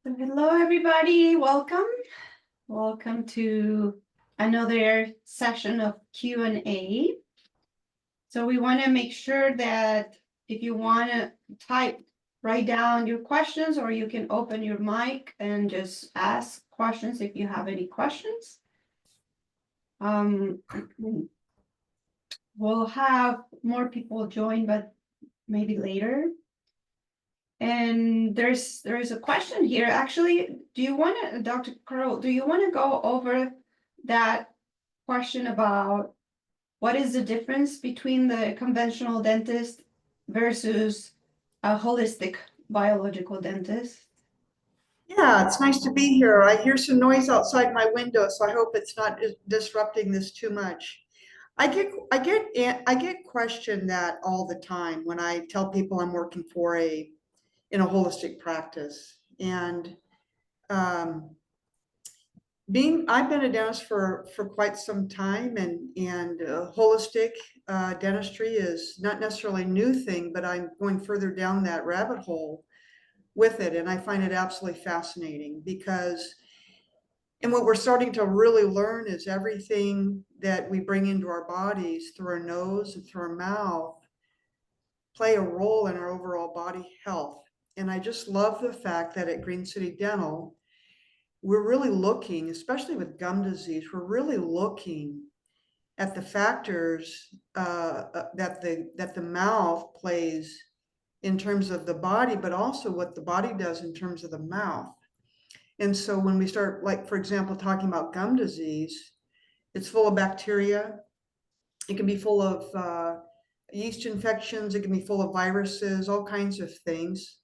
So hello, everybody. Welcome. Welcome to another session of Q&A. So we want to make sure that if you want to write down your questions, or you can open your mic and just ask questions if you have any questions. We'll have more people join, but maybe later. And there is a question here. Actually, do you want to, Dr. Carroll, do you want to go over that question about what is the difference between the conventional dentist versus a holistic biological dentist? Yeah, it's nice to be here. I hear some noise outside my window, so I hope it's not disrupting this too much. I get questioned that all the time when I tell people I'm working in a holistic practice. And I've been a dentist for quite some time, and holistic dentistry is not necessarily a new thing, but I'm going further down that rabbit hole with it, and I find it absolutely fascinating and what we're starting to really learn is everything that we bring into our bodies through our nose and through our mouth play a role in our overall body health. And I just love the fact that at Green City Dental, we're really looking, especially with gum disease, we're really looking at the factors that the mouth plays in terms of the body, but also what the body does in terms of the mouth. And so when we start, like, for example, talking about gum disease, it's full of bacteria. It can be full of yeast infections. It can be full of viruses, all kinds of things.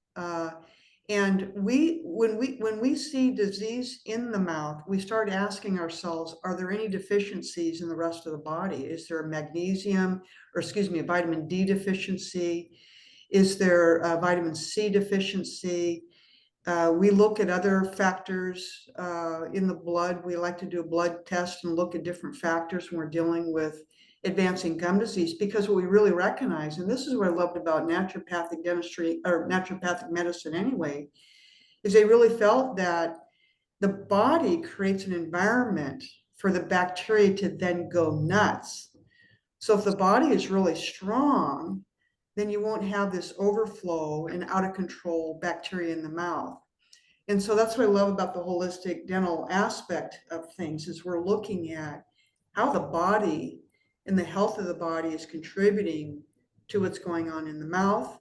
And when we see disease in the mouth, we start asking ourselves, are there any deficiencies in the rest of the body? Is there a a vitamin D deficiency? Is there a vitamin C deficiency? We look at other factors in the blood. We like to do a blood test and look at different factors when we're dealing with advancing gum disease, because what we really recognize, and this is what I loved about naturopathic dentistry or naturopathic medicine anyway, is they really felt that the body creates an environment for the bacteria to then go nuts. So if the body is really strong, then you won't have this overflow and out of control bacteria in the mouth. And so that's what I love about the holistic dental aspect of things, is we're looking at how the body and the health of the body is contributing to what's going on in the mouth,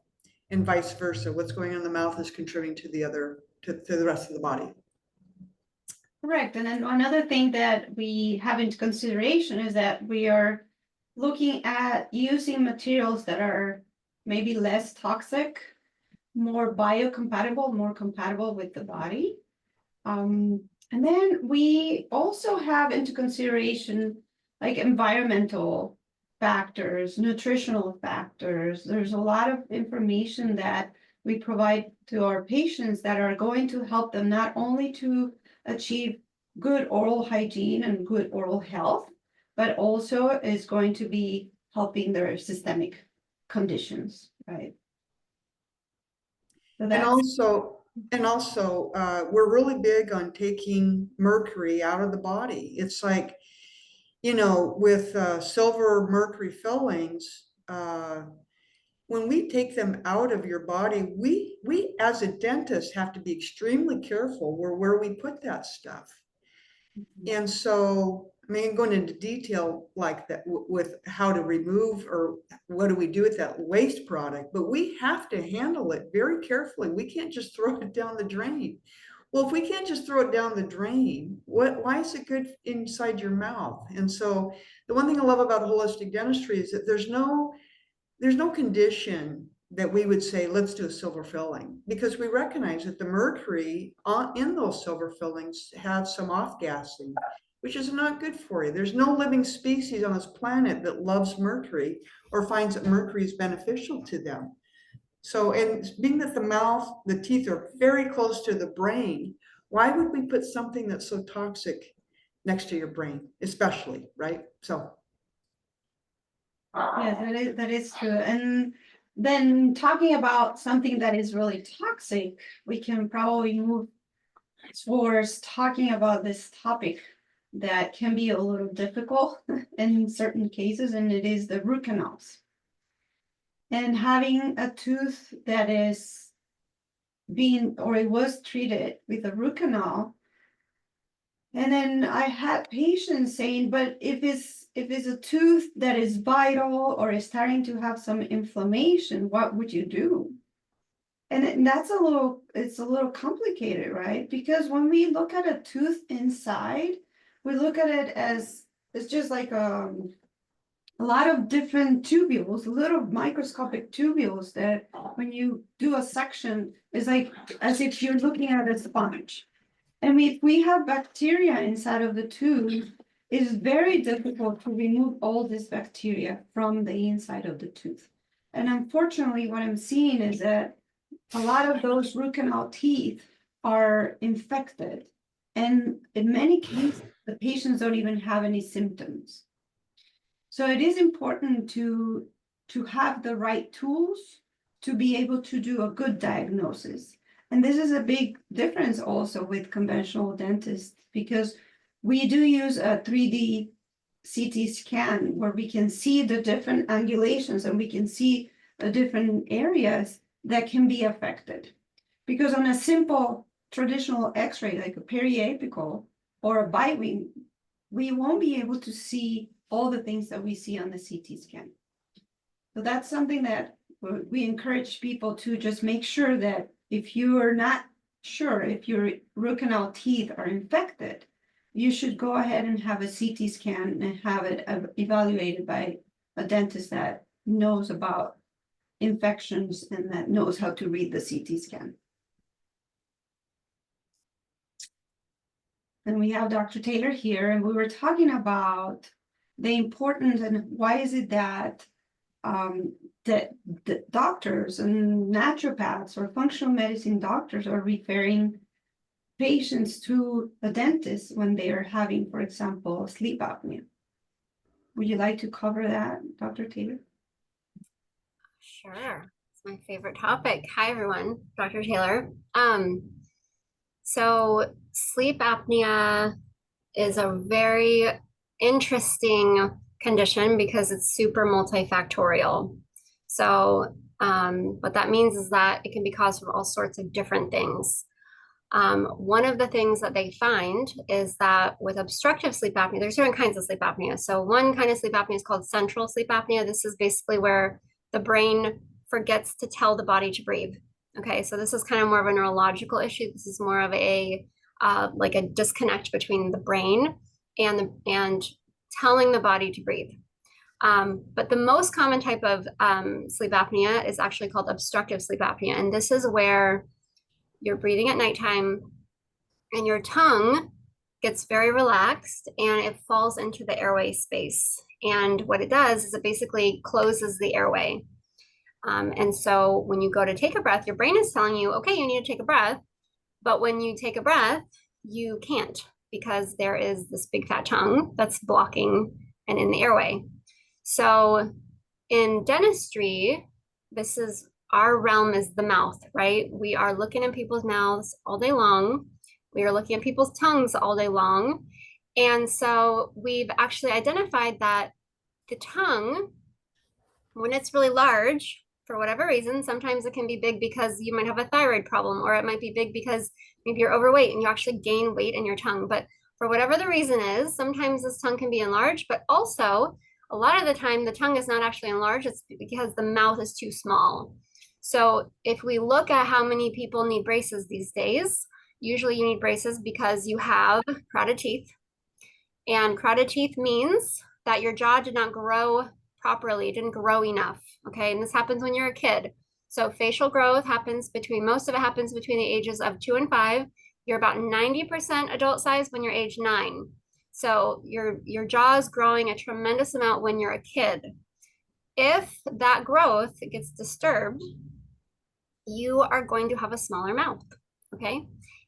and vice versa. What's going on in the mouth is contributing to the rest of the body. Correct. And then another thing that we have into consideration is that we are looking at using materials that are maybe less toxic, more biocompatible, more compatible with the body. And then we also have into consideration like environmental factors, nutritional factors. There's a lot of information that we provide to our patients that are going to help them not only to achieve good oral hygiene and good oral health, but also is going to be helping their systemic conditions, right? So And also, we're really big on taking mercury out of the body. It's like, with silver mercury fillings, when we take them out of your body, we as a dentist have to be extremely careful where we put that stuff. And so, I mean, going into detail like that with how to remove or what do we do with that waste product, but we have to handle it very carefully. We can't just throw it down the drain. Well, if we can't just throw it down the drain, why is it good inside your mouth? And so the one thing I love about holistic dentistry is that there's no condition that we would say, let's do a silver filling, because we recognize that the mercury in those silver fillings have some off-gassing, which is not good for you. There's no living species on this planet that loves mercury or finds that mercury is beneficial to them. So, and being that the teeth are very close to the brain, why would we put something that's so toxic next to your brain, especially, right? So. yeah, that is true. And then talking about something that is really toxic, we can probably move for talking about this topic that can be a little difficult in certain cases, and it is the root canals. And having a tooth that is being, or it was treated with a root canal. And then I had patients saying, but if it's a tooth that is vital or is starting to have some inflammation, what would you do? And that's it's a little complicated, right? Because when we look at a tooth inside, we look at it as, it's just like a lot of different tubules, little microscopic tubules that when you do a section, it's like as if you're looking at a sponge. And if we have bacteria inside of the tooth, it's very difficult to remove all this bacteria from the inside of the tooth. And unfortunately, what I'm seeing is that a lot of those root canal teeth are infected. And in many cases, the patients don't even have any symptoms. So it is important to have the right tools to be able to do a good diagnosis. And this is a big difference also with conventional dentists, because we do use a 3D CT scan where we can see the different angulations and we can see the different areas that can be affected. Because on a simple traditional x-ray, like a periapical or a bite-wing, we won't be able to see all the things that we see on the CT scan. So that's something that we encourage people to just make sure that if you are not sure if your root canal teeth are infected, you should go ahead and have a CT scan and have it evaluated by a dentist that knows about infections and that knows how to read the CT scan. And we have Dr. Taylor here, and we were talking about the importance and why is it that that the doctors and naturopaths or functional medicine doctors are referring patients to a dentist when they are having, for example, sleep apnea. Would you like to cover that, Dr. Taylor? Sure. It's my favorite topic. Hi, everyone. Dr. Taylor. So sleep apnea is a very interesting condition because it's super multifactorial. So what that means is that it can be caused from all sorts of different things. One of the things that they find is that with obstructive sleep apnea, there's different kinds of sleep apnea. So one kind of sleep apnea is called central sleep apnea. This is basically where the brain forgets to tell the body to breathe. Okay, so this is kind of more of a neurological issue. This is more of a like a disconnect between the brain and telling the body to breathe. But the most common type of sleep apnea is actually called obstructive sleep apnea. And this is where you're breathing at nighttime and your tongue gets very relaxed and it falls into the airway space. And what it does is it basically closes the airway. And so when you go to take a breath, your brain is telling you, okay, you need to take a breath. But when you take a breath, you can't because there is this big fat tongue that's blocking and in the airway. So in dentistry, this is our realm is the mouth, right? We are looking at people's mouths all day long. We are looking at people's tongues all day long. And so we've actually identified that the tongue, when it's really large, for whatever reason, sometimes it can be big because you might have a thyroid problem, or it might be big because maybe you're overweight and you actually gain weight in your tongue. But for whatever the reason is, sometimes this tongue can be enlarged, but also a lot of the time the tongue is not actually enlarged. It's because the mouth is too small. So if we look at how many people need braces these days, usually you need braces because you have crowded teeth. And crowded teeth means that your jaw did not grow properly, it didn't grow enough, okay? And this happens when you're a kid. So facial growth happens most of it happens between the ages of 2 and 5. You're about 90% adult size when you're age 9. So your jaw is growing a tremendous amount when you're a kid. If that growth gets disturbed, you are going to have a smaller mouth, okay?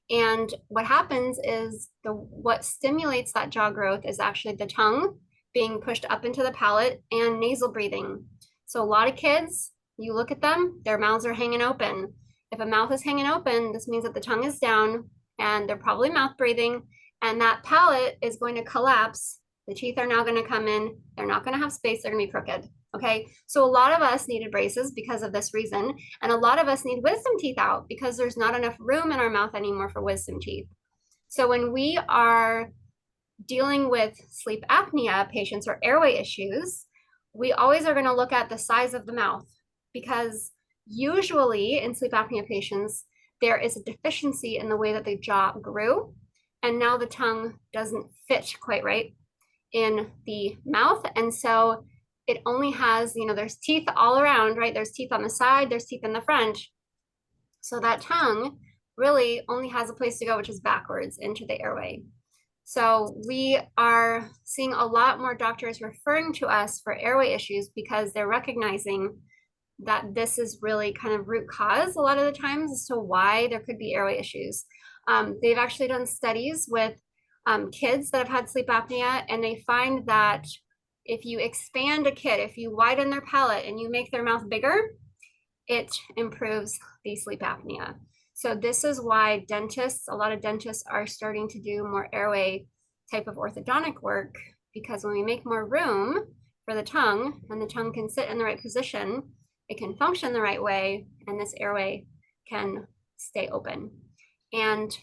And what happens is what stimulates that jaw growth is actually the tongue being pushed up into the palate and nasal breathing. So a lot of kids, you look at them, their mouths are hanging open. If a mouth is hanging open, this means that the tongue is down and they're probably mouth breathing, and that palate is going to collapse. The teeth are now going to come in. They're not going to have space. They're going to be crooked. Okay. So a lot of us needed braces because of this reason. And a lot of us need wisdom teeth out because there's not enough room in our mouth anymore for wisdom teeth. So when we are dealing with sleep apnea patients or airway issues, we always are going to look at the size of the mouth, because usually in sleep apnea patients, there is a deficiency in the way that the jaw grew. And now the tongue doesn't fit quite right in the mouth. And so it only has, there's teeth all around, right? There's teeth on the side, there's teeth in the front. So that tongue really only has a place to go, which is backwards into the airway. So we are seeing a lot more doctors referring to us for airway issues because they're recognizing that this is really kind of root cause a lot of the times as to why there could be airway issues. They've actually done studies with kids that have had sleep apnea, and they find that if you expand a kid, if you widen their palate and you make their mouth bigger, it improves the sleep apnea. So this is why a lot of dentists are starting to do more airway type of orthodontic work, because when we make more room for the tongue and the tongue can sit in the right position, it can function the right way, and this airway can stay open. And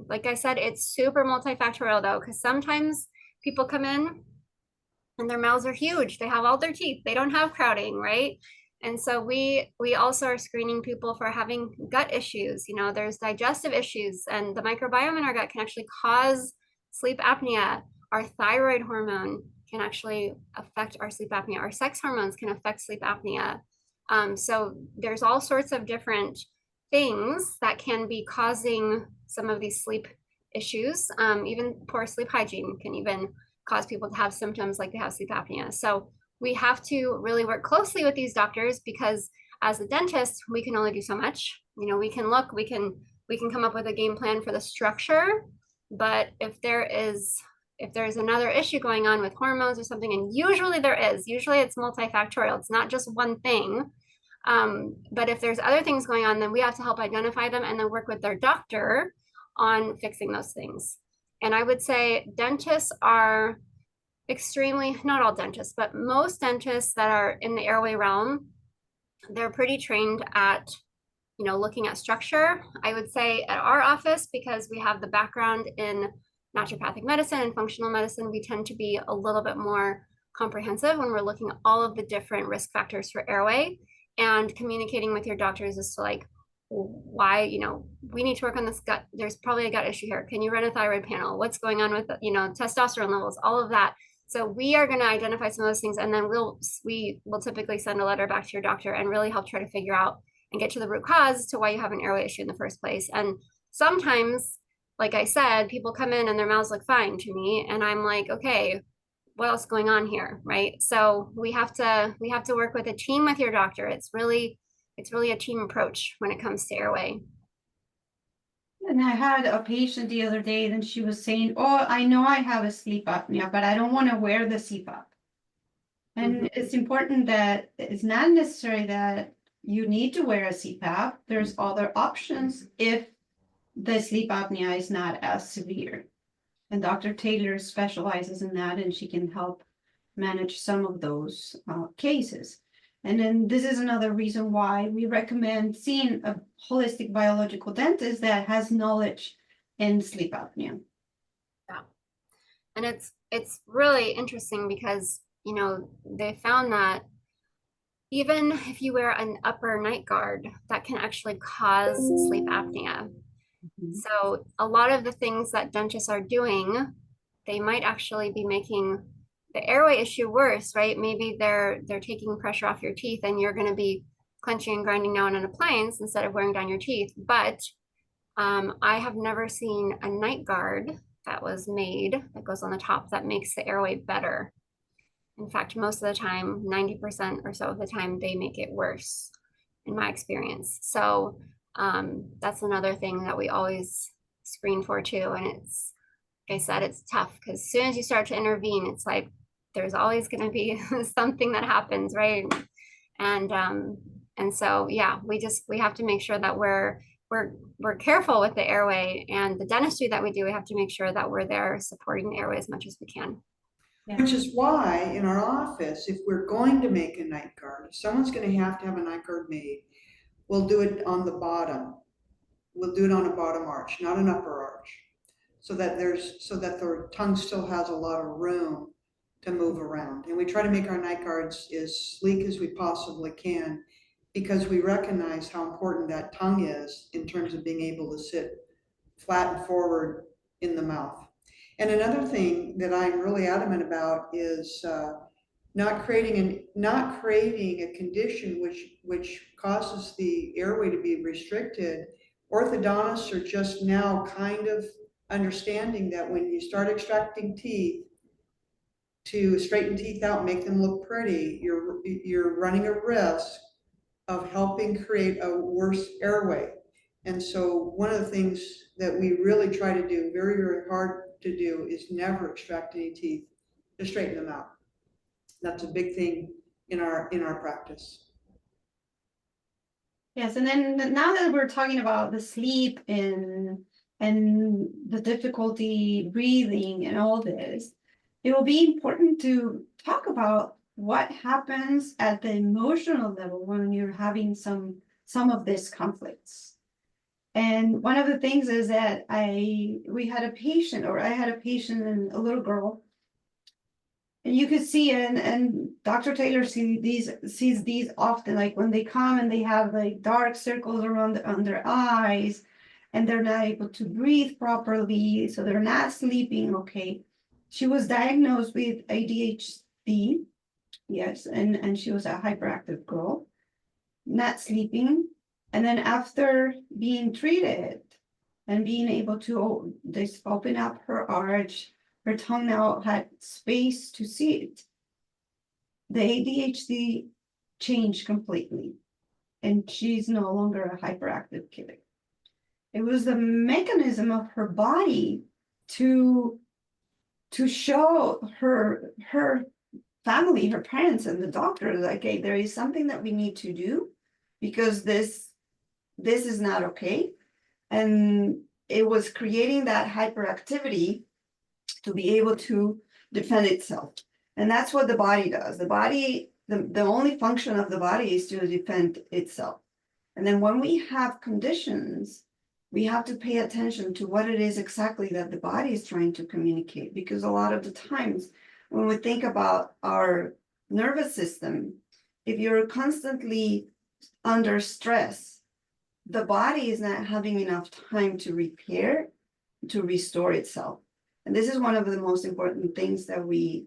like I said, it's super multifactorial though, because sometimes people come in and their mouths are huge. They have all their teeth. They don't have crowding, right? And so we also are screening people for having gut issues. There's digestive issues, and the microbiome in our gut can actually cause sleep apnea. Our thyroid hormone can actually affect our sleep apnea. Our sex hormones can affect sleep apnea. So there's all sorts of different things that can be causing some of these sleep issues. Even poor sleep hygiene can even cause people to have symptoms like they have sleep apnea. So we have to really work closely with these doctors, because as a dentist, we can only do so much. We can look, we can come up with a game plan for the structure, but if there's another issue going on with hormones or something, and usually it's multifactorial. It's not just one thing. But if there's other things going on, then we have to help identify them and then work with their doctor on fixing those things. And I would say dentists are not all dentists, but most dentists that are in the airway realm, they're pretty trained at, looking at structure. I would say at our office, because we have the background in naturopathic medicine and functional medicine, we tend to be a little bit more comprehensive when we're looking at all of the different risk factors for airway, and communicating with your doctors as to why, we need to work on this gut. There's probably a gut issue here. Can you run a thyroid panel? What's going on with, testosterone levels, all of that. So we are going to identify some of those things, and then we will typically send a letter back to your doctor and really help try to figure out and get to the root cause to why you have an airway issue in the first place. And sometimes, like I said, people come in and their mouths look fine to me, and I'm like, okay, what else is going on here, right? So we have to work with a team with your doctor. It's really a team approach when it comes to airway. And I had a patient the other day, and she was saying, "Oh, I know I have a sleep apnea, but I don't want to wear the CPAP." And it's important that it's not necessary that you need to wear a CPAP. There's other options if the sleep apnea is not as severe. And Dr. Taylor specializes in that, and she can help manage some of those cases. And then this is another reason why we recommend seeing a holistic biological dentist that has knowledge in sleep apnea. Yeah. And it's really interesting because, they found that even if you wear an upper night guard, that can actually cause sleep apnea. So a lot of the things that dentists are doing, they might actually be making the airway issue worse, right? Maybe they're taking pressure off your teeth, and you're going to be clenching and grinding down an appliance instead of wearing down your teeth. But I have never seen a night guard that was made that goes on the top that makes the airway better. In fact, most of the time, 90% or so of the time, they make it worse, in my experience. So that's another thing that we always screen for too. And it's, like I said, it's tough because as soon as you start to intervene, it's like there's always going to be something that happens, right? And so yeah, we have to make sure that we're we're careful with the airway and the dentistry that we do. We have to make sure that we're there supporting the airway as much as we can. Which is why in our office, if we're going to make a night guard, if someone's gonna have to have a night guard made, we'll do it on the bottom. We'll do it on a bottom arch, not an upper arch. So that the tongue still has a lot of room to move around. And we try to make our night guards as sleek as we possibly can because we recognize how important that tongue is in terms of being able to sit flat and forward in the mouth. And another thing that I'm really adamant about is not creating a condition which causes the airway to be restricted. Orthodontists are just now kind of understanding that when you start extracting teeth to straighten teeth out, make them look pretty, you're running a risk of helping create a worse airway. And so one of the things that we really try to do very, very hard to do is never extract any teeth, to straighten them out. That's a big thing in our practice. Yes, and then now that we're talking about the sleep and the difficulty breathing and all this, it will be important to talk about what happens at the emotional level when you're having some of these conflicts. And one of the things is that I had a patient and a little girl, and you could see and Dr. Taylor sees these often, like when they come and they have like dark circles around on their eyes, and they're not able to breathe properly, so they're not sleeping okay. She was diagnosed with ADHD, yes, and she was a hyperactive girl, not sleeping. And then after being treated and being able to just open up her arch, her tongue now had space to see it. The ADHD changed completely, and she's no longer a hyperactive kid. It was the mechanism of her body to show her family, her parents, and the doctor, like, okay, there is something that we need to do because this is not okay. And it was creating that hyperactivity to be able to defend itself. And that's what the body does. The body, the only function of the body is to defend itself. And then when we have conditions, we have to pay attention to what it is exactly that the body is trying to communicate. Because a lot of the times when we think about our nervous system, if you're constantly under stress, the body is not having enough time to repair, to restore itself. And this is one of the most important things that we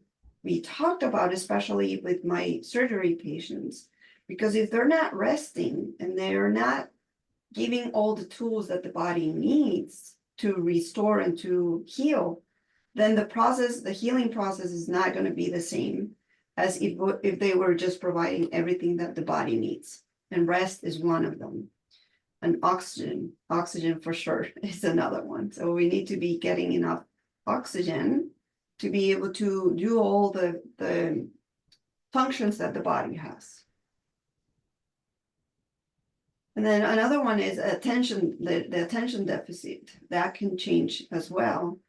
talked about, especially with my surgery patients, because if they're not resting and they're not giving all the tools that the body needs to restore and to heal, then the healing process is not going to be the same as if they were just providing everything that the body needs. And rest is one of them. And oxygen for sure is another one. So we need to be getting enough oxygen to be able to do all the functions that the body has. And then another one is attention, the attention deficit that can change as well.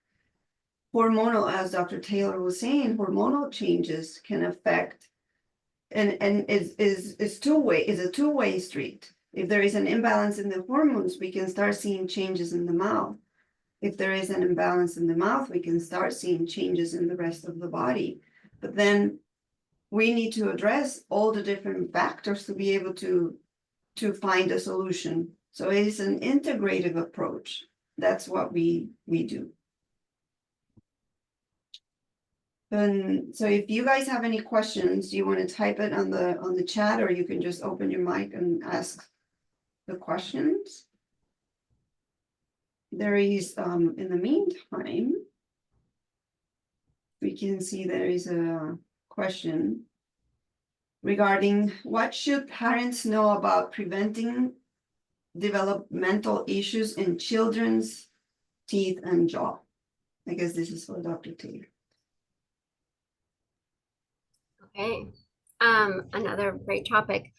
Hormonal, as Dr. Taylor was saying, hormonal changes can affect, and is a two-way street. If there is an imbalance in the hormones, we can start seeing changes in the mouth. If there is an imbalance in the mouth, we can start seeing changes in the rest of the body. But then we need to address all the different factors to be able to find a solution. So it is an integrative approach. That's what we do. And so if you guys have any questions, you want to type it on the chat, or you can just open your mic and ask the questions. There is, in the meantime, we can see there is a question regarding what should parents know about preventing developmental issues in children's teeth and jaw. I guess this is for Dr. Taylor. Okay, another great topic.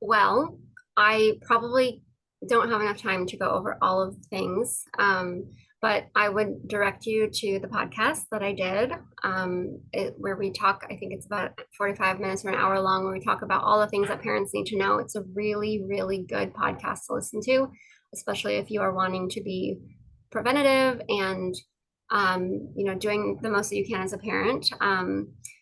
Well, I probably don't have enough time to go over all of the things. But I would direct you to the podcast that I did, where we talk, I think it's about 45 minutes or an hour long, where we talk about all the things that parents need to know. It's a really, really good podcast to listen to, especially if you are wanting to be preventative and, doing the most that you can as a parent.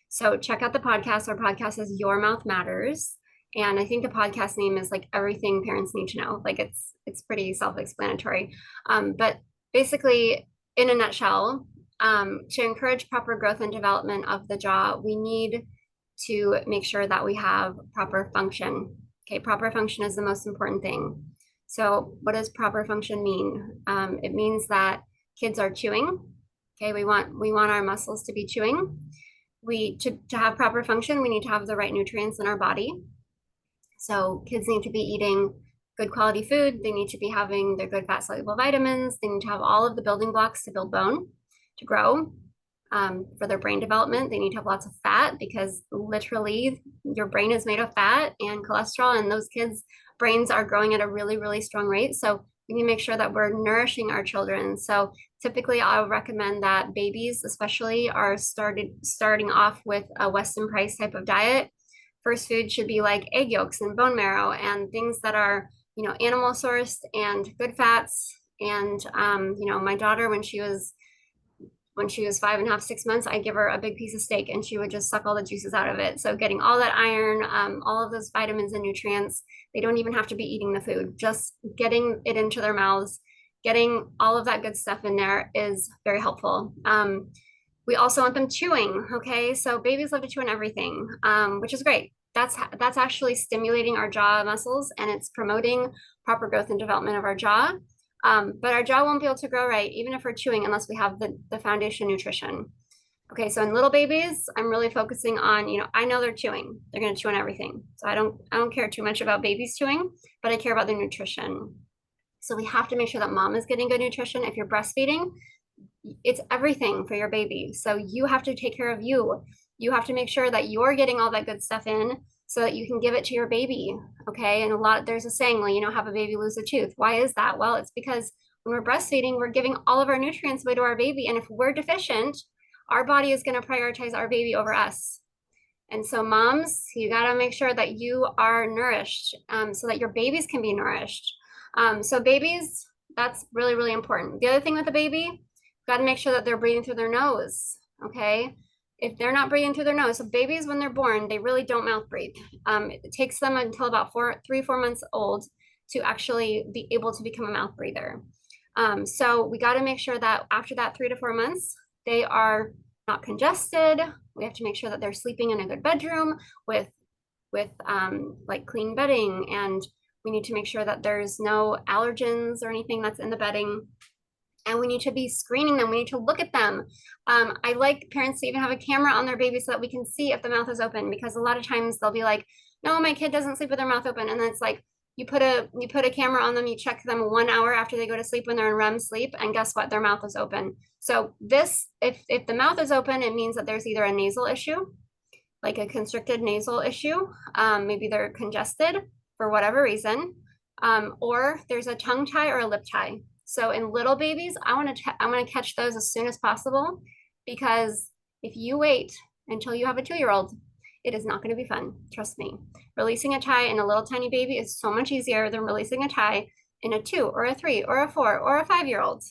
So check out the podcast. Our podcast is Your Mouth Matters. And I think the podcast name is like Everything Parents Need to Know. Like it's pretty self-explanatory. But basically, in a nutshell, to encourage proper growth and development of the jaw, we need to make sure that we have proper function. Okay, proper function is the most important thing. So what does proper function mean? It means that kids are chewing. Okay, we want our muscles to be chewing. To have proper function, we need to have the right nutrients in our body. So kids need to be eating good quality food. They need to be having their good fat soluble vitamins. They need to have all of the building blocks to build bone, to grow. For their brain development, they need to have lots of fat, because literally your brain is made of fat and cholesterol, and those kids' brains are growing at a really, really strong rate. So we need to make sure that we're nourishing our children. So typically I'll recommend that babies especially are starting off with a Weston Price type of diet. First food should be like egg yolks and bone marrow and things that are, animal sourced and good fats. And, my daughter, when she was 5.5, 6 months, I give her a big piece of steak and she would just suck all the juices out of it. So getting all that iron, all of those vitamins and nutrients, they don't even have to be eating the food, just getting it into their mouths, getting all of that good stuff in there is very helpful. We also want them chewing. Okay, so babies love to chew on everything, which is great. That's actually stimulating our jaw muscles, and it's promoting proper growth and development of our jaw. But our jaw won't be able to grow right, even if we're chewing, unless we have the foundation nutrition. Okay, so in little babies, I'm really focusing on, I know they're chewing. They're going to chew on everything. So I don't care too much about babies chewing, but I care about their nutrition. So we have to make sure that mom is getting good nutrition. If you're breastfeeding, it's everything for your baby. So you have to take care of you. You have to make sure that you're getting all that good stuff in so that you can give it to your baby. Okay. And there's a saying, well, have a baby lose a tooth. Why is that? Well, it's because when we're breastfeeding, we're giving all of our nutrients away to our baby. And if we're deficient, our body is going to prioritize our baby over us. And so moms, you got to make sure that you are nourished, so that your babies can be nourished. So babies, that's really, really important. The other thing with the baby, got to make sure that they're breathing through their nose. Okay. If they're not breathing through their nose, so babies, when they're born, they really don't mouth breathe. It takes them until about 4 months old to actually be able to become a mouth breather. So we got to make sure that after that 3 to 4 months, they are not congested. We have to make sure that they're sleeping in a good bedroom with like clean bedding, and we need to make sure that there's no allergens or anything that's in the bedding. And we need to be screening them. We need to look at them. I like parents to even have a camera on their baby so that we can see if the mouth is open, because a lot of times they'll be like, no, my kid doesn't sleep with their mouth open. And then it's like, you put a camera on them, you check them 1 hour after they go to sleep when they're in REM sleep, and guess what? Their mouth is open. So if the mouth is open, it means that there's either a nasal issue, like a constricted nasal issue. Maybe they're congested for whatever reason, or there's a tongue tie or a lip tie. So in little babies, I want to catch those as soon as possible, because if you wait until you have a 2-year-old, it is not going to be fun. Trust me. Releasing a tie in a little tiny baby is so much easier than releasing a tie in a 2 or a 3 or a 4 or a 5-year-old.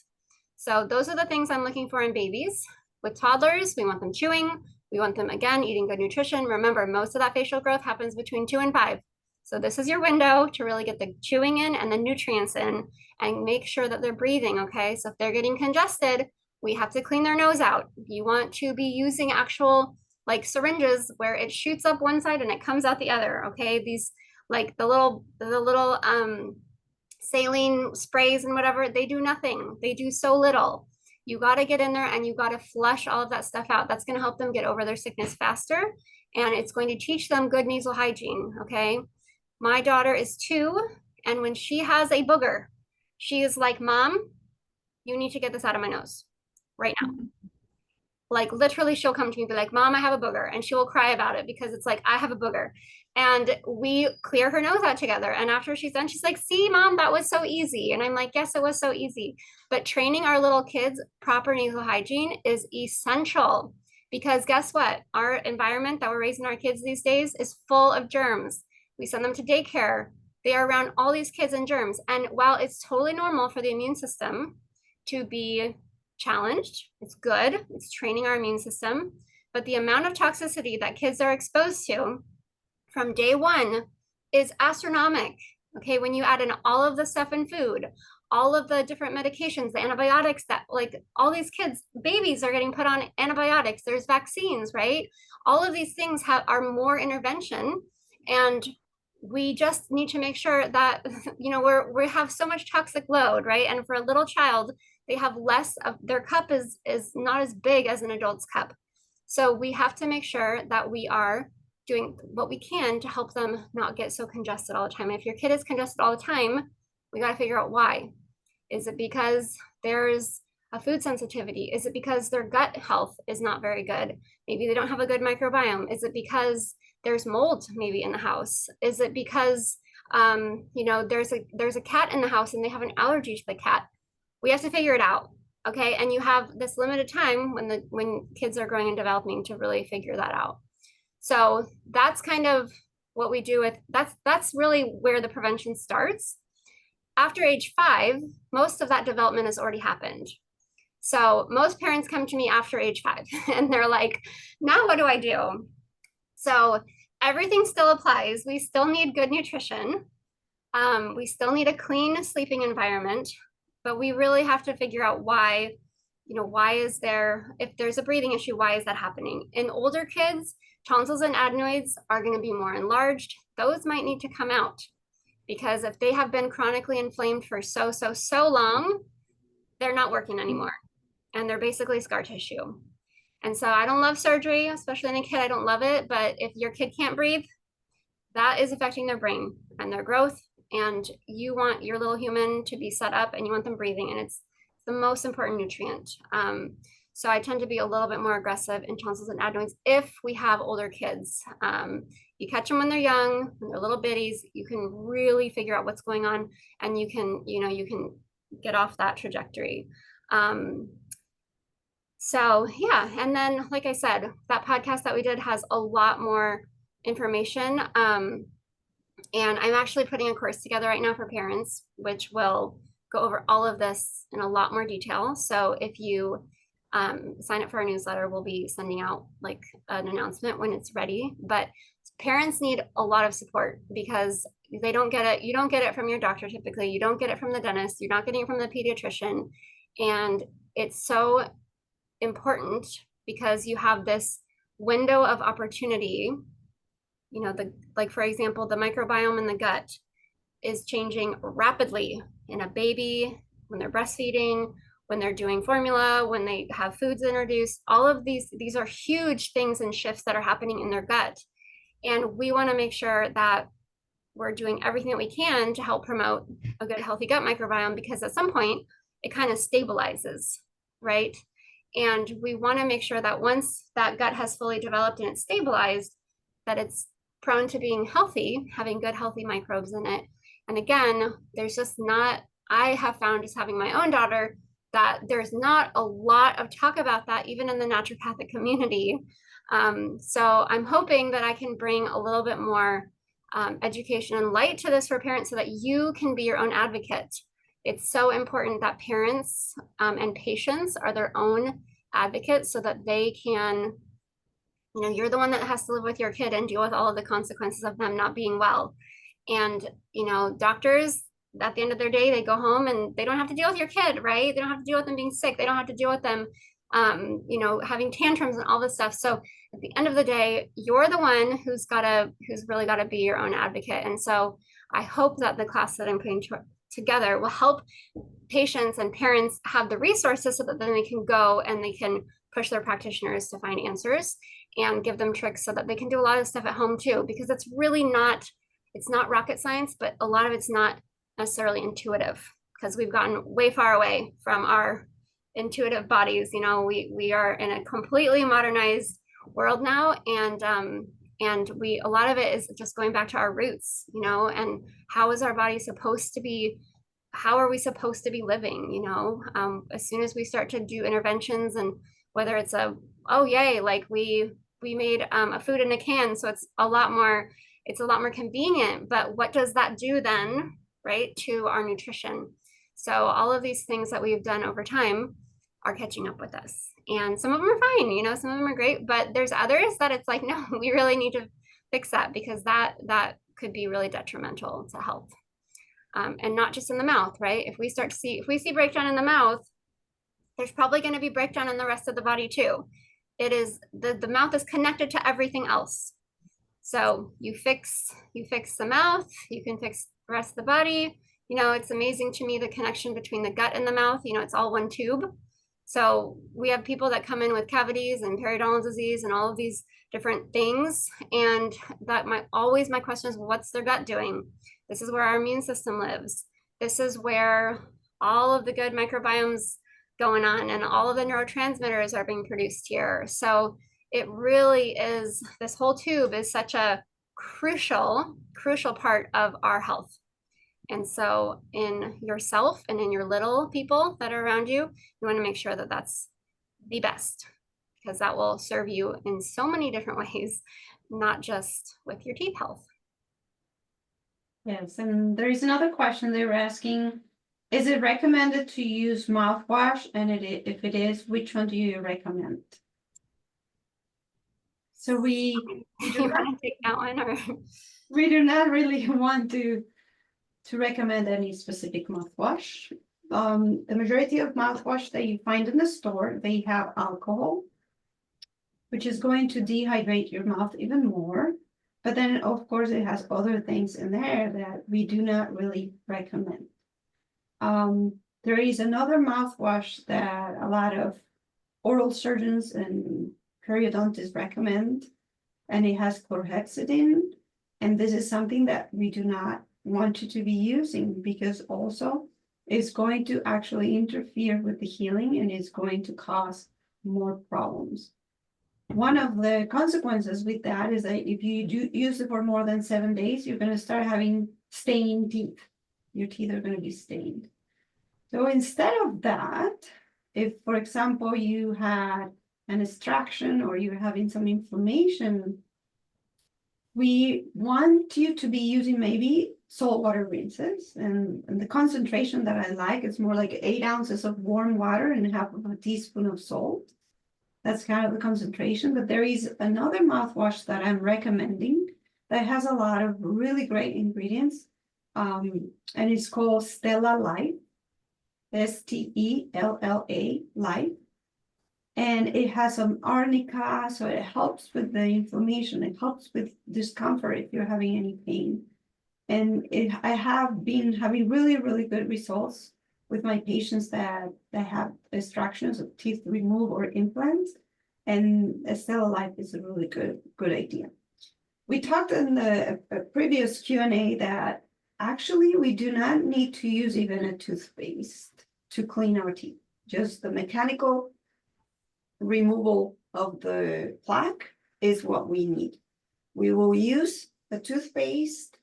So those are the things I'm looking for in babies. With toddlers, we want them chewing. We want them, again, eating good nutrition. Remember, most of that facial growth happens between 2 and 5. So this is your window to really get the chewing in and the nutrients in, and make sure that they're breathing. Okay. So if they're getting congested, we have to clean their nose out. You want to be using actual like syringes where it shoots up one side and it comes out the other. Okay. These like the little saline sprays and whatever, they do nothing. They do so little. You got to get in there and you got to flush all of that stuff out. That's going to help them get over their sickness faster. And it's going to teach them good nasal hygiene. Okay. My daughter is 2. And when she has a booger, she is like, Mom, you need to get this out of my nose right now. Like literally she'll come to me and be like, Mom, I have a booger. And she will cry about it because it's like, I have a booger. And we clear her nose out together. And after she's done, she's like, see, Mom, that was so easy. And I'm like, yes, it was so easy. But training our little kids proper nasal hygiene is essential, because guess what? Our environment that we're raising our kids these days is full of germs. We send them to daycare. They are around all these kids and germs. And while it's totally normal for the immune system to be challenged, it's good, it's training our immune system, but the amount of toxicity that kids are exposed to from day one is astronomical. Okay, when you add in all of the stuff in food, all of the different medications, the antibiotics that like all these kids, babies are getting put on antibiotics, there's vaccines, right? All of these things are more intervention, and we just need to make sure that we have so much toxic load, right? And for a little child, they have less of their cup is not as big as an adult's cup. So we have to make sure that we are doing what we can to help them not get so congested all the time. If your kid is congested all the time, we got to figure out why. Is it because there's a food sensitivity? Is it because their gut health is not very good? Maybe they don't have a good microbiome. Is it because there's mold maybe in the house? Is it because there's a cat in the house and they have an allergy to the cat? We have to figure it out. Okay, and you have this limited time when kids are growing and developing to really figure that out. So that's kind of what we do with that's really where the prevention starts. After age 5, most of that development has already happened. So most parents come to me after age 5 and they're like, now what do I do? So everything still applies. We still need good nutrition. We still need a clean sleeping environment, but we really have to figure out why is there, if there's a breathing issue, why is that happening? In older kids, tonsils and adenoids are going to be more enlarged. Those might need to come out, because if they have been chronically inflamed for so long, they're not working anymore. And they're basically scar tissue. And so I don't love surgery, especially in a kid. I don't love it. But if your kid can't breathe, that is affecting their brain and their growth. And you want your little human to be set up and you want them breathing. And it's the most important nutrient. So I tend to be a little bit more aggressive in tonsils and adenoids if we have older kids. You catch them when they're young, when they're little bitties, you can really figure out what's going on, and you can get off that trajectory. So yeah, and then like I said, that podcast that we did has a lot more information. And I'm actually putting a course together right now for parents, which will go over all of this in a lot more detail. So if you sign up for our newsletter, we'll be sending out like an announcement when it's ready. But parents need a lot of support because they don't get it. You don't get it from your doctor typically. You don't get it from the dentist. You're not getting it from the pediatrician. And it's so important because you have this window of opportunity. Like for example, the microbiome in the gut is changing rapidly in a baby, when they're breastfeeding, when they're doing formula, when they have foods introduced. All of these are huge things and shifts that are happening in their gut. And we want to make sure that we're doing everything that we can to help promote a good, healthy gut microbiome, because at some point it kind of stabilizes, right? And we want to make sure that once that gut has fully developed and it's stabilized, that it's prone to being healthy, having good, healthy microbes in it. And again, there's just not, I have found just having my own daughter, that there's not a lot of talk about that, even in the naturopathic community. So I'm hoping that I can bring a little bit more education and light to this for parents so that you can be your own advocate. It's so important that parents and patients are their own advocates so that they can, you're the one that has to live with your kid and deal with all of the consequences of them not being well. And, doctors, at the end of their day, they go home and they don't have to deal with your kid, right? They don't have to deal with them being sick. They don't have to deal with them, having tantrums and all this stuff. So at the end of the day, you're the one who's really got to be your own advocate. And so I hope that the class that I'm putting together will help patients and parents have the resources so that then they can go and they can push their practitioners to find answers and give them tricks so that they can do a lot of stuff at home too, because it's really not rocket science, but a lot of it's not necessarily intuitive because we've gotten way far away from our intuitive bodies. You know, we are in a completely modernized world now, and we a lot of it is just going back to our roots, you know, and how is our body supposed to be, how are we supposed to be living, you know. As soon as we start to do interventions, and whether it's a, oh yay, like we made a food in a can, so it's a lot more convenient, but what does that do then, right, to our nutrition? So all of these things that we've done over time are catching up with us. And some of them are fine, you know, some of them are great, but there's others that it's like, no, we really need to fix that, because that could be really detrimental to health. And not just in the mouth, right? If we see breakdown in the mouth, there's probably going to be breakdown in the rest of the body too. It is the mouth is connected to everything else. So you fix the mouth, you can fix the rest of the body. You know, it's amazing to me, the connection between the gut and the mouth. You know, it's all one tube. So we have people that come in with cavities and periodontal disease and all of these different things. And that my question is, what's their gut doing? This is where our immune system lives. This is where all of the good microbiomes going on, and all of the neurotransmitters are being produced here. So it really is, this whole tube is such a crucial part of our health. And so in yourself and in your little people that are around you, you want to make sure that that's the best, because that will serve you in so many different ways, not just with your teeth health. Yes, and there is another question they were asking. Is it recommended to use mouthwash? And if it is, which one do you recommend? So we You want to take that one, or? We do not really want to recommend any specific mouthwash. The majority of mouthwash that you find in the store, they have alcohol, which is going to dehydrate your mouth even more. But then, of course, it has other things in there that we do not really recommend. There is another mouthwash that a lot of oral surgeons and periodontists recommend, and it has chlorhexidine. And this is something that we do not want you to be using, because also it's going to actually interfere with the healing, and it's going to cause more problems. One of the consequences with that is that if you do use it for more than 7 days, you're going to start having stained teeth. Your teeth are going to be stained. So instead of that, if, for example, you had an extraction or you're having some inflammation, we want you to be using maybe saltwater rinses. And the concentration that I like is more like 8 ounces of warm water and half of a teaspoon of salt. That's kind of the concentration. But there is another mouthwash that I'm recommending that has a lot of really great ingredients. And it's called Stella Life. Stella Life. And it has some arnica, so it helps with the inflammation. It helps with discomfort if you're having any pain. And I have been having really, really good results with my patients that have extractions of teeth removed or implants. And Stella Life is a really good idea. We talked in the previous Q&A that actually we do not need to use even a toothpaste to clean our teeth. Just the mechanical removal of the plaque is what we need. We will use a toothpaste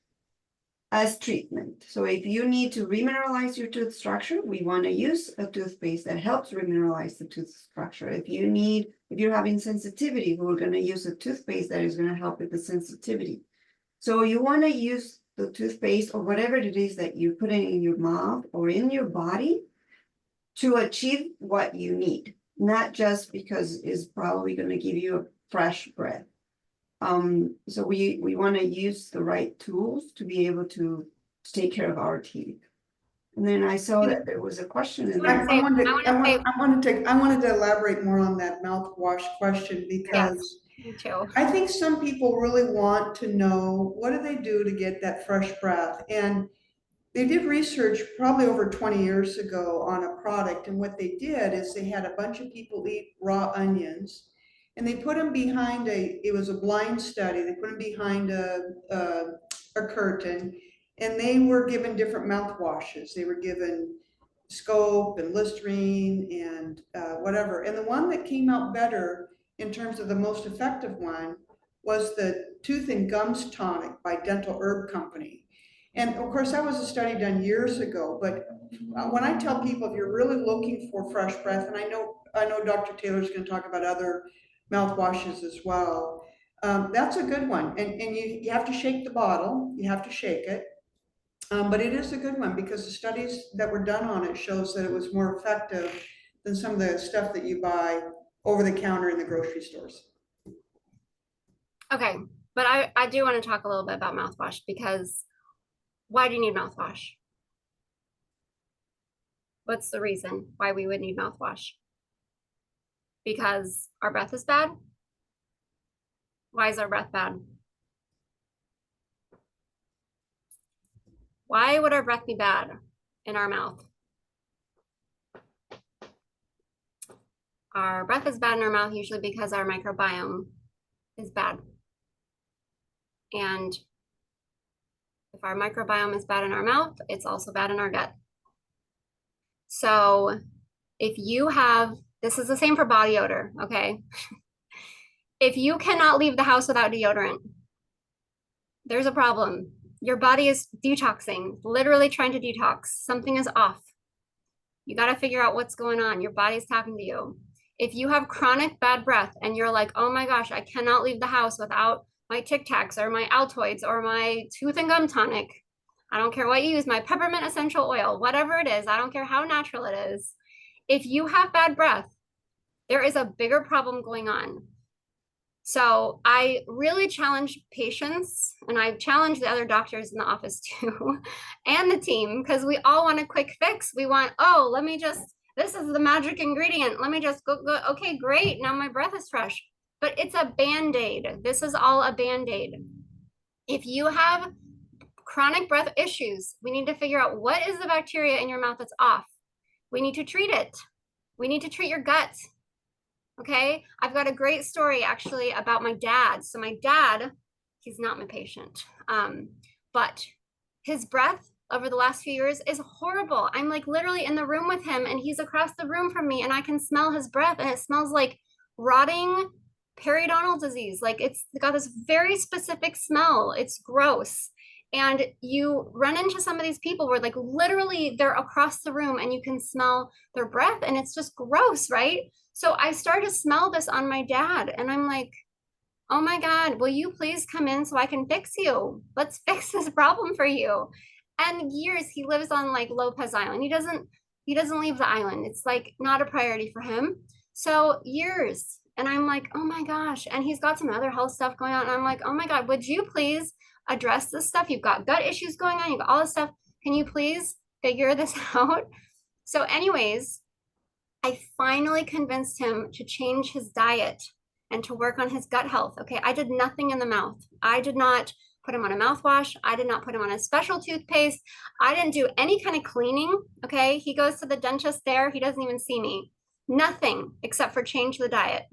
as treatment. So if you need to remineralize your tooth structure, we want to use a toothpaste that helps remineralize the tooth structure. If you're having sensitivity, we're going to use a toothpaste that is going to help with the sensitivity. So you want to use the toothpaste or whatever it is that you put in your mouth or in your body to achieve what you need, not just because it's probably going to give you a fresh breath. So we want to use the right tools to be able to take care of our teeth. And then I saw that there was a question in there. I wanted to elaborate more on that mouthwash question, because Yes, me too. I think some people really want to know, what do they do to get that fresh breath? And they did research probably over 20 years ago on a product, and what they did is they had a bunch of people eat raw onions, and they put them behind it was a blind study, they put them behind a curtain, and they were given different mouthwashes. They were given scope and Listerine and whatever. And the one that came out better in terms of the most effective one was the Tooth and Gums Tonic by Dental Herb Company. And of course, that was a study done years ago, but when I tell people, if you're really looking for fresh breath, and I know Dr. Taylor's going to talk about other mouthwashes as well, that's a good one. And you have to shake the bottle, you have to shake it. But it is a good one because the studies that were done on it shows that it was more effective than some of the stuff that you buy over the counter in the grocery stores. Okay, but I do want to talk a little bit about mouthwash, because why do you need mouthwash? What's the reason why we would need mouthwash? Because our breath is bad? Why is our breath bad? Why would our breath be bad in our mouth? Our breath is bad in our mouth usually because our microbiome is bad. And if our microbiome is bad in our mouth, it's also bad in our gut. So if you have, this is the same for body odor, okay? If you cannot leave the house without deodorant, there's a problem. Your body is detoxing, literally trying to detox. Something is off. You got to figure out what's going on. Your body's talking to you. If you have chronic bad breath and you're like, oh my gosh, I cannot leave the house without my Tic Tacs or my Altoids or my tooth and gum tonic. I don't care what you use, my peppermint essential oil, whatever it is. I don't care how natural it is. If you have bad breath, there is a bigger problem going on. So I really challenge patients, and I challenge the other doctors in the office too, and the team, because we all want a quick fix. We want, oh, let me just, this is the magic ingredient. Let me just go. Okay, great. Now my breath is fresh. But it's a Band-Aid. This is all a Band-Aid. If you have chronic breath issues, we need to figure out what is the bacteria in your mouth that's off. We need to treat it. We need to treat your gut. Okay, I've got a great story actually about my dad. So my dad, he's not my patient, but his breath over the last few years is horrible. I'm like literally in the room with him and he's across the room from me and I can smell his breath and it smells like rotting periodontal disease. Like it's got this very specific smell. It's gross. And you run into some of these people where like literally they're across the room and you can smell their breath and it's just gross, right? So I started to smell this on my dad and I'm like, oh my God, will you please come in so I can fix you? Let's fix this problem for you. And years he lives on like Lopez Island. He doesn't leave the island. It's like not a priority for him. So years. And I'm like, oh my gosh. And he's got some other health stuff going on. And I'm like, oh my God, would you please address this stuff? You've got gut issues going on. You've got all this stuff. Can you please figure this out? So anyways, I finally convinced him to change his diet and to work on his gut health. Okay, I did nothing in the mouth. I did not put him on a mouthwash. I did not put him on a special toothpaste. I didn't do any kind of cleaning. Okay, he goes to the dentist there. He doesn't even see me. Nothing except for change the diet.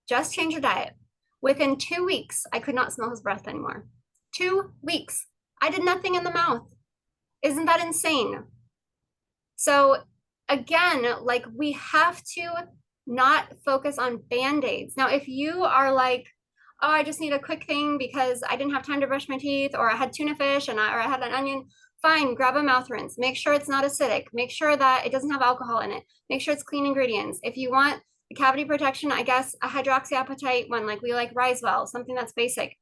Just change your diet. Within 2 weeks, I could not smell his breath anymore. 2 weeks. I did nothing in the mouth. Isn't that insane? So again, like we have to not focus on Band-Aids. Now, if you are like, oh, I just need a quick thing because I didn't have time to brush my teeth or I had tuna fish or I had an onion, fine, grab a mouth rinse. Make sure it's not acidic. Make sure that it doesn't have alcohol in it. Make sure it's clean ingredients. If you want the cavity protection, I guess a hydroxyapatite one, like we like Risewell, something that's basic.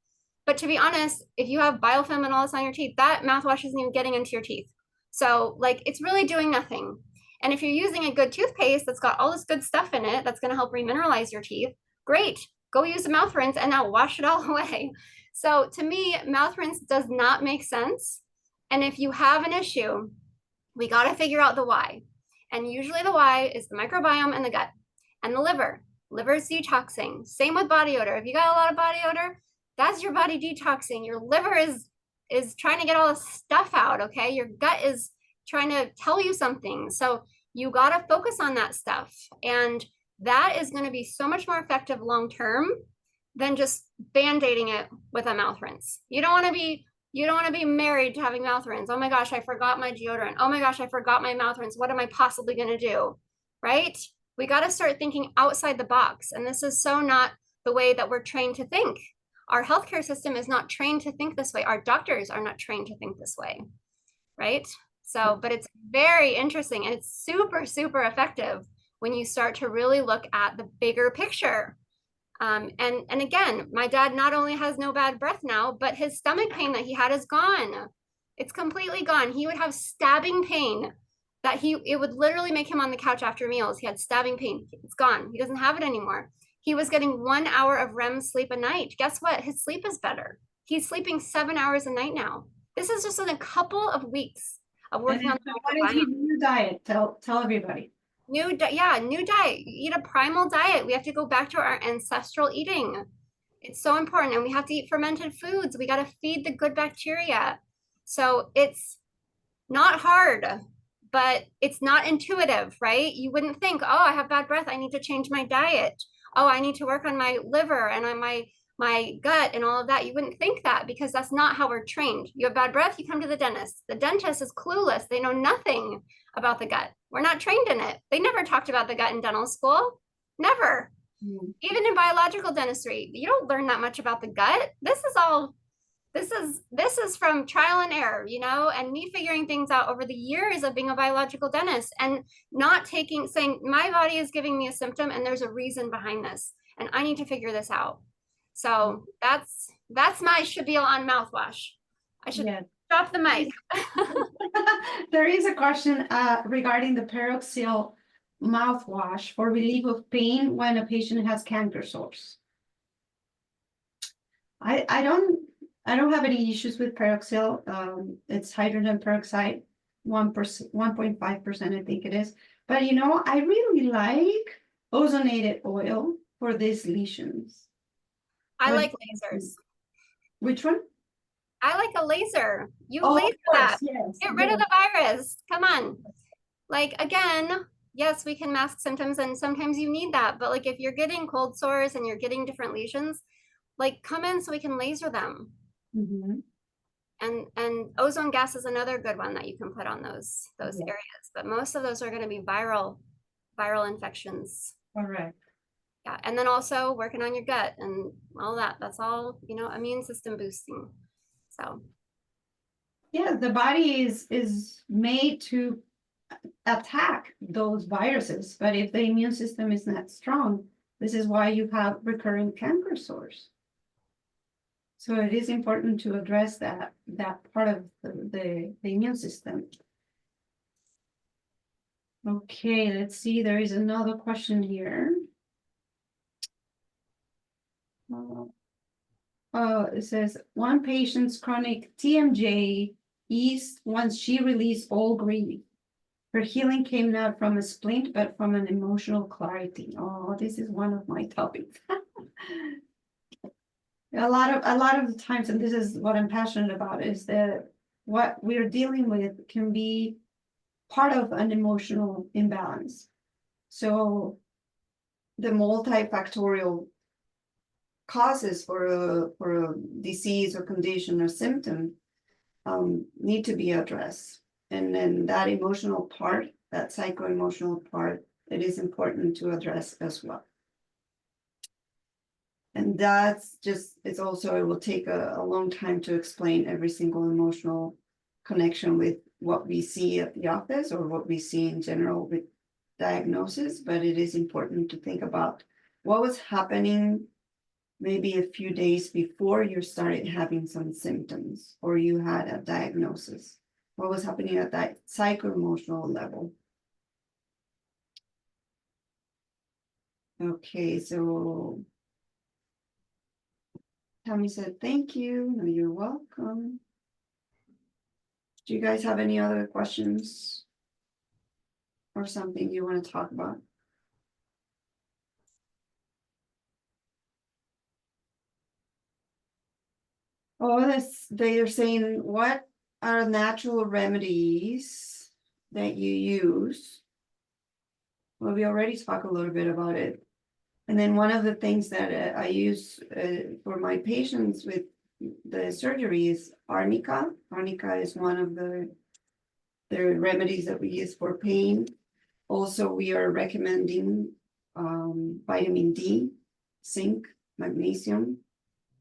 But to be honest, if you have biofilm and all this on your teeth, that mouthwash isn't even getting into your teeth. So like it's really doing nothing. And if you're using a good toothpaste that's got all this good stuff in it, that's going to help remineralize your teeth, great. Go use a mouth rinse and now wash it all away. So to me, mouth rinse does not make sense. And if you have an issue, we got to figure out the why. And usually the why is the microbiome and the gut and the liver. Liver is detoxing. Same with body odor. If you got a lot of body odor, that's your body detoxing. Your liver is trying to get all the stuff out, okay? Your gut is trying to tell you something. So you got to focus on that stuff. And that is going to be so much more effective long-term than just Band-Aiding it with a mouth rinse. You don't want to be You don't want to be married to having mouth rinse. Oh my gosh, I forgot my deodorant. Oh my gosh, I forgot my mouth rinse. What am I possibly going to do? Right? We got to start thinking outside the box. And this is so not the way that we're trained to think. Our healthcare system is not trained to think this way. Our doctors are not trained to think this way. Right? So, but it's very interesting and it's super, super effective when you start to really look at the bigger picture. And again, my dad not only has no bad breath now, but his stomach pain that he had is gone. It's completely gone. He would have stabbing pain that it would literally make him on the couch after meals. He had stabbing pain. It's gone. He doesn't have it anymore. He was getting 1 hour of REM sleep a night. Guess what? His sleep is better. He's sleeping 7 hours a night now. This is just in a couple of weeks of working on. What is his new diet? Tell everybody. New diet. Eat a primal diet. We have to go back to our ancestral eating. It's so important. And we have to eat fermented foods. We got to feed the good bacteria. So it's not hard, but it's not intuitive, right? You wouldn't think, oh, I have bad breath. I need to change my diet. Oh, I need to work on my liver and on my gut and all of that. You wouldn't think that because that's not how we're trained. You have bad breath, you come to the dentist. The dentist is clueless. They know nothing about the gut. We're not trained in it. They never talked about the gut in dental school. Never. Even in biological dentistry, you don't learn that much about the gut. This is from trial and error, and me figuring things out over the years of being a biological dentist and not saying my body is giving me a symptom and there's a reason behind this and I need to figure this out. So that's my spiel on mouthwash. I should drop the mic. There is a question regarding the Peroxyl mouthwash for relief of pain when a patient has canker sores. I don't have any issues with Peroxyl. It's hydrogen peroxide, 1.5%, I think it is. But I really like ozonated oil for these lesions. I like lasers. Which one? I like a laser. Laser that. Yes, Get rid of the virus. Come on. Like, again, yes, we can mask symptoms and sometimes you need that. But like if you're getting cold sores and you're getting different lesions, like come in so we can laser them. And ozone gas is another good one that you can put on those areas. But most of those are going to be viral infections. Correct. Yeah, and then also working on your gut and all that. That's all, immune system boosting. So. Yeah, the body is made to attack those viruses, but if the immune system is not strong, this is why you have recurrent canker sores. So it is important to address that part of the immune system. Okay, let's see. There is another question here. It says one patient's chronic TMJ eased once she released all grief. Her healing came not from a splint, but from an emotional clarity. Oh, this is one of my topics. A lot of the times, and this is what I'm passionate about, is that what we're dealing with can be part of an emotional imbalance. So the multifactorial causes for a disease or condition or symptom need to be addressed. And then that emotional part, that psycho-emotional part, it is important to address as well. And that's just, it will take a long time to explain every single emotional connection with what we see at the office or what we see in general with diagnosis, but it is important to think about what was happening maybe a few days before you started having some symptoms or you had a diagnosis. What was happening at that psycho-emotional level? Okay, so Tammy said, thank you. No, you're welcome. Do you guys have any other questions or something you want to talk about? Oh, they are saying, what are natural remedies that you use? Well, we already talked a little bit about it. And then one of the things that I use for my patients with the surgery is arnica. Arnica is one of the remedies that we use for pain. Also, we are recommending vitamin D, zinc, magnesium.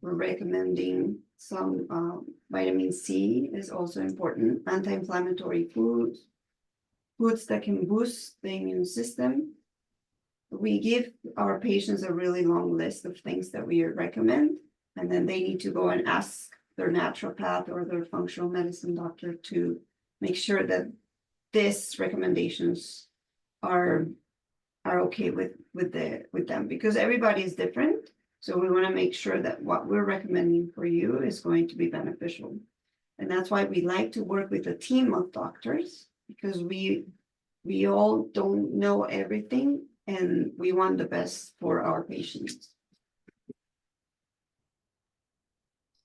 We're recommending some vitamin C is also important, anti-inflammatory foods, foods that can boost the immune system. We give our patients a really long list of things that we recommend, and then they need to go and ask their naturopath or their functional medicine doctor to make sure that these recommendations are okay with them, because everybody is different. So we want to make sure that what we're recommending for you is going to be beneficial. And that's why we like to work with a team of doctors, because we all don't know everything, and we want the best for our patients.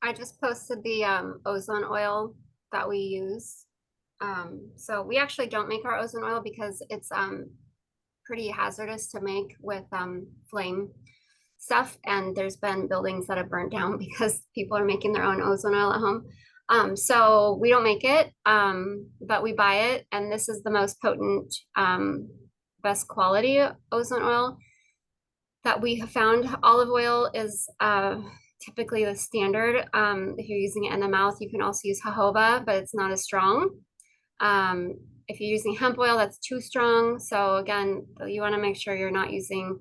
I just posted the ozone oil that we use. So we actually don't make our ozone oil because it's pretty hazardous to make with flame stuff. And there's been buildings that have burnt down because people are making their own ozone oil at home. So we don't make it, but we buy it. And this is the most potent, best quality ozone oil that we have found. Olive oil is typically the standard. If you're using it in the mouth, you can also use jojoba, but it's not as strong. If you're using hemp oil, that's too strong. So again, you want to make sure you're not using,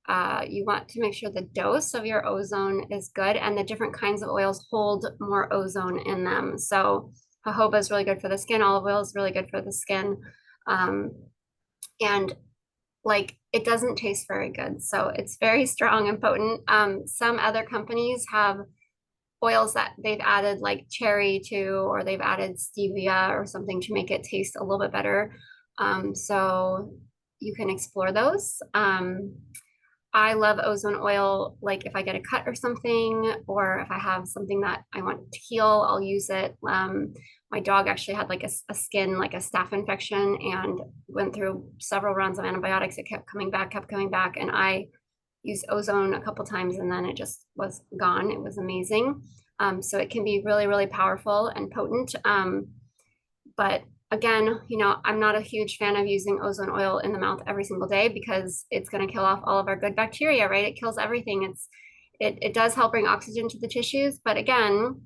you want to make sure the dose of your ozone is good, and the different kinds of oils hold more ozone in them. So jojoba is really good for the skin. Olive oil is really good for the skin. And like, it doesn't taste very good. So it's very strong and potent. Some other companies have oils that they've added like cherry to, or they've added stevia or something to make it taste a little bit better. So you can explore those. I love ozone oil. Like if I get a cut or something, or if I have something that I want to heal, I'll use it. My dog actually had like a skin, like a staph infection, and went through several rounds of antibiotics. It kept coming back, and I used ozone a couple times, and then it just was gone. It was amazing. So it can be really, really powerful and potent. But again, you know, I'm not a huge fan of using ozone oil in the mouth every single day, because it's going to kill off all of our good bacteria, right? It kills everything. It does help bring oxygen to the tissues, but again,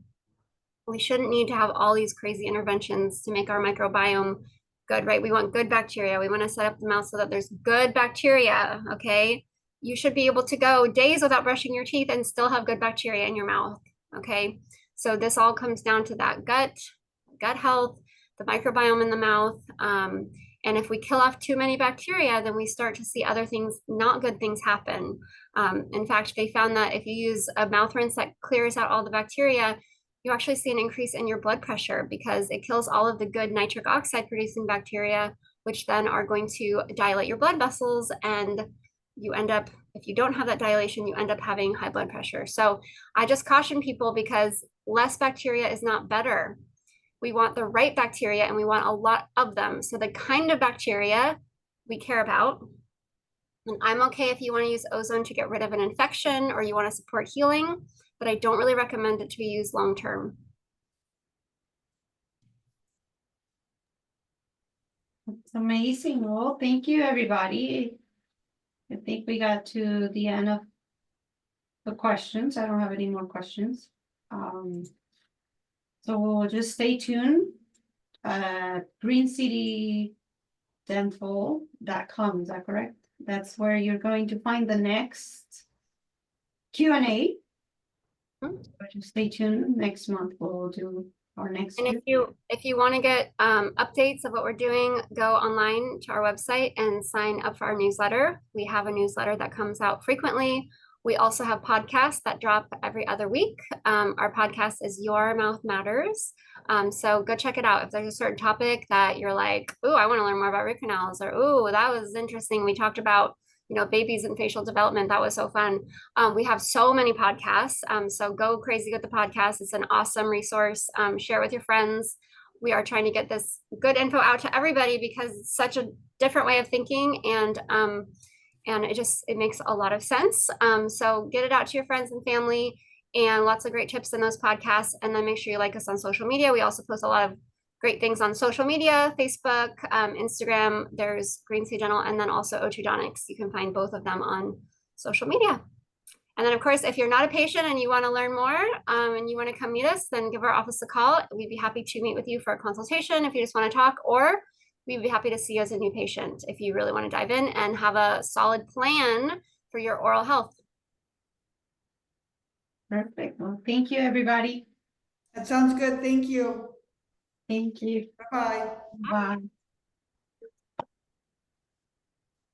we shouldn't need to have all these crazy interventions to make our microbiome good, right? We want good bacteria. We want to set up the mouth so that there's good bacteria, okay? You should be able to go days without brushing your teeth and still have good bacteria in your mouth, okay? So this all comes down to that gut health, the microbiome in the mouth. And if we kill off too many bacteria, then we start to see other things, not good things happen. In fact, they found that if you use a mouth rinse that clears out all the bacteria, you actually see an increase in your blood pressure, because it kills all of the good nitric oxide producing bacteria, which then are going to dilate your blood vessels. And you end up, if you don't have that dilation, you end up having high blood pressure. So I just caution people, because less bacteria is not better. We want the right bacteria, and we want a lot of them. So the kind of bacteria we care about. And I'm okay if you want to use ozone to get rid of an infection, or you want to support healing, but I don't really recommend it to be used long-term. It's amazing. Well, thank you, everybody. I think we got to the end of the questions. I don't have any more questions. So we'll just stay tuned. greencitydental.com, is that correct? That's where you're going to find the next Q&A. So just stay tuned. Next month we'll do our next. And if you want to get updates of what we're doing, go online to our website and sign up for our newsletter. We have a newsletter that comes out frequently. We also have podcasts that drop every other week. Our podcast is Your Mouth Matters. So go check it out. If there's a certain topic that you're like, ooh, I want to learn more about root canals, or ooh, that was interesting. We talked about, you know, babies and facial development. That was so fun. We have so many podcasts. So go crazy with the podcast. It's an awesome resource. Share with your friends. We are trying to get this good info out to everybody, because it's such a different way of thinking, and it makes a lot of sense. So get it out to your friends and family. and lots of great tips in those podcasts. And then make sure you like us on social media. We also post a lot of great things on social media, Facebook, Instagram. There's Green Sea Dental, and then also Otudonics. You can find both of them on social media. And then, of course, if you're not a patient and you want to learn more and you want to come meet us, then give our office a call. We'd be happy to meet with you for a consultation if you just want to talk, or we'd be happy to see you as a new patient if you really want to dive in and have a solid plan for your oral health. Perfect. Well, thank you, everybody. That sounds good. Thank you. Thank you. Bye-bye. Bye.